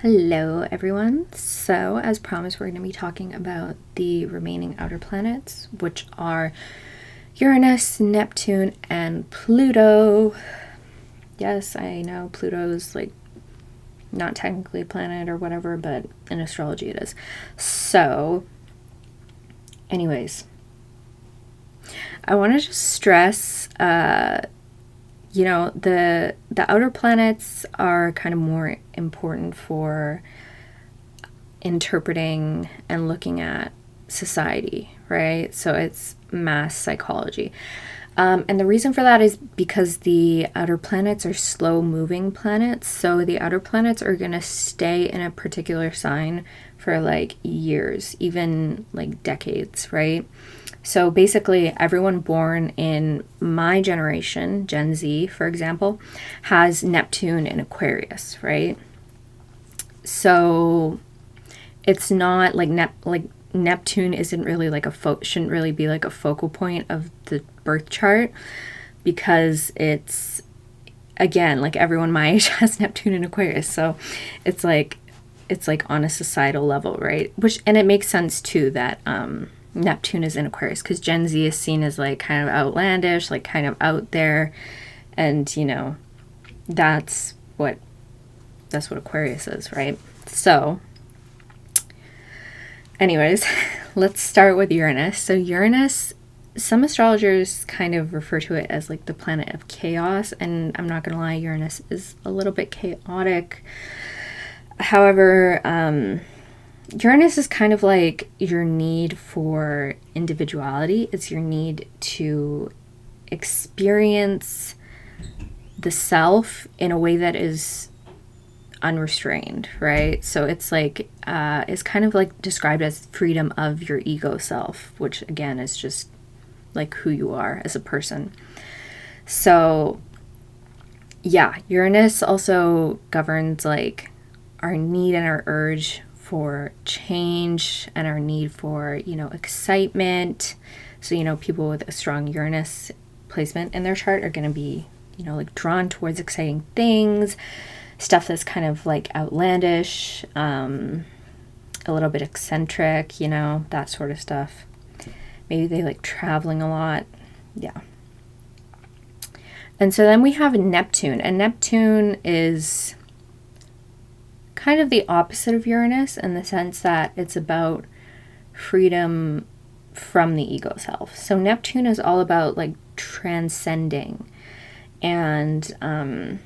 Hello, everyone. So, as promised, we're going to be talking about the remaining outer planets, which are Uranus, Neptune, and Pluto. Yes, I know Pluto's like not technically a planet or whatever, but in astrology it is. So, anyways, I want to just stress the outer planets are kind of more important for interpreting and looking at society, right? So it's mass psychology. And the reason for that is because the outer planets are slow moving planets. So the outer planets are going to stay in a particular sign for like years, even like decades, right? So basically, everyone born in my generation, Gen Z, for example, has Neptune in Aquarius, right? So it's not like Neptune isn't really like shouldn't really be like a focal point of the birth chart, because it's, again, like everyone my age has Neptune in Aquarius. So it's like on a societal level, right? And it makes sense too that Neptune is in Aquarius, because Gen Z is seen as like kind of outlandish, like kind of out there, and that's what Aquarius is, right? So anyways, let's start with Uranus. So Uranus, some astrologers kind of refer to it as like the planet of chaos, and I'm not gonna lie, Uranus is a little bit chaotic. However, Uranus is kind of like your need for individuality. It's your need to experience the self in a way that is unrestrained, right? So it's like, it's kind of like described as freedom of your ego self, which again is just like who you are as a person. So yeah, Uranus also governs like our need and our urge for change and our need for, excitement. So, people with a strong Uranus placement in their chart are going to be, like drawn towards exciting things, stuff that's kind of like outlandish, a little bit eccentric, that sort of stuff. Maybe they like traveling a lot. Yeah. And so then we have Neptune, and Neptune is kind of the opposite of Uranus in the sense that it's about freedom from the ego self. So Neptune is all about like transcending and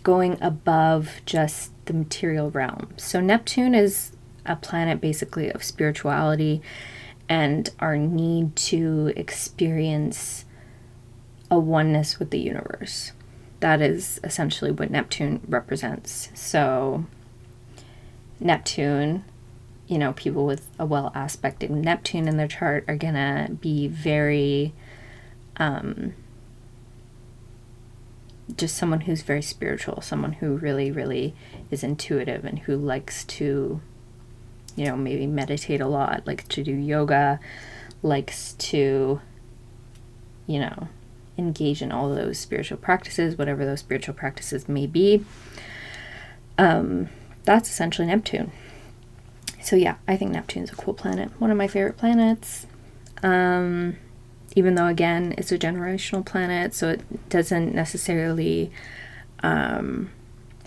going above just the material realm. So Neptune is a planet basically of spirituality and our need to experience a oneness with the universe. That is essentially what Neptune represents. So Neptune, people with a well aspected Neptune in their chart are gonna be very just someone who's very spiritual, someone who really, really is intuitive and who likes to, maybe meditate a lot, likes to do yoga, likes to, engage in all of those spiritual practices, whatever those spiritual practices may be. That's essentially Neptune. So yeah, I think Neptune's a cool planet. One of my favorite planets. Even though, again, it's a generational planet, so it doesn't necessarily have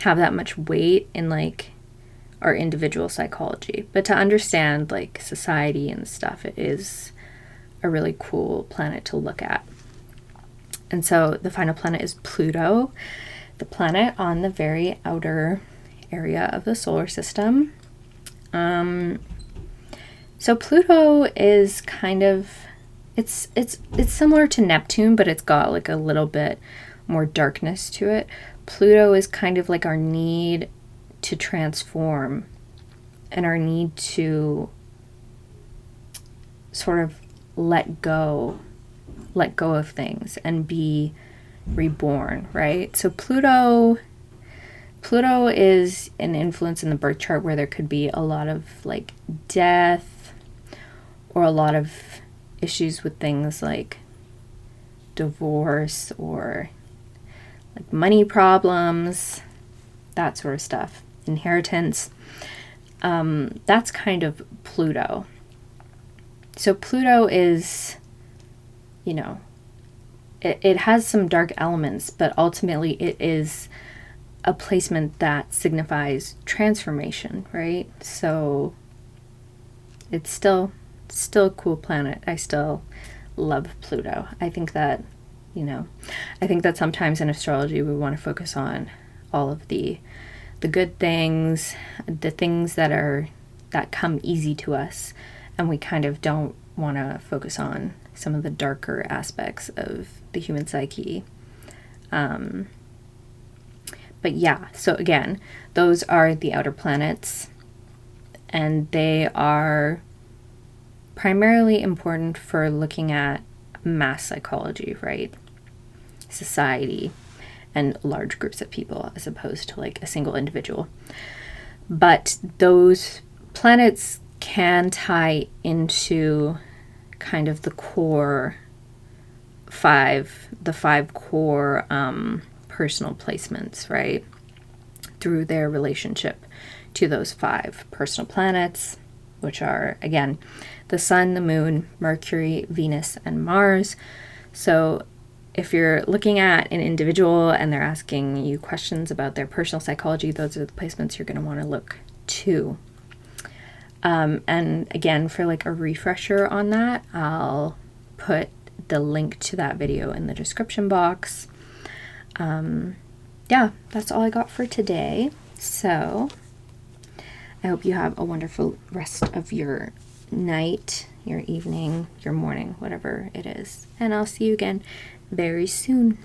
that much weight in like our individual psychology. But to understand like society and stuff, it is a really cool planet to look at. And so the final planet is Pluto, the planet on the very outer area of the solar system. So Pluto is kind of, it's similar to Neptune, but it's got like a little bit more darkness to it. Pluto is kind of like our need to transform and our need to sort of let go of things and be reborn, right? So Pluto is an influence in the birth chart where there could be a lot of like death or a lot of issues with things like divorce or like money problems, that sort of stuff. inheritance. That's kind of Pluto. So Pluto is, you know, it has some dark elements, but ultimately it is a placement that signifies transformation, right? So it's still a cool planet. I still love Pluto. I think that, I think that sometimes in astrology we want to focus on all of the good things, the things that come easy to us, and we kind of don't want to focus on some of the darker aspects of the human psyche. But yeah, so again, those are the outer planets, and they are primarily important for looking at mass psychology, right? Society and large groups of people as opposed to like a single individual. But those planets can tie into kind of the five core personal placements, right? Through their relationship to those 5 personal planets, which are, again, the Sun, the Moon, Mercury, Venus, and Mars. So if you're looking at an individual and they're asking you questions about their personal psychology, those are the placements you're going to want to look to. And again, for like a refresher on that, I'll put the link to that video in the description box. Yeah, that's all I got for today. So I hope you have a wonderful rest of your night, your evening, your morning, whatever it is. And I'll see you again very soon.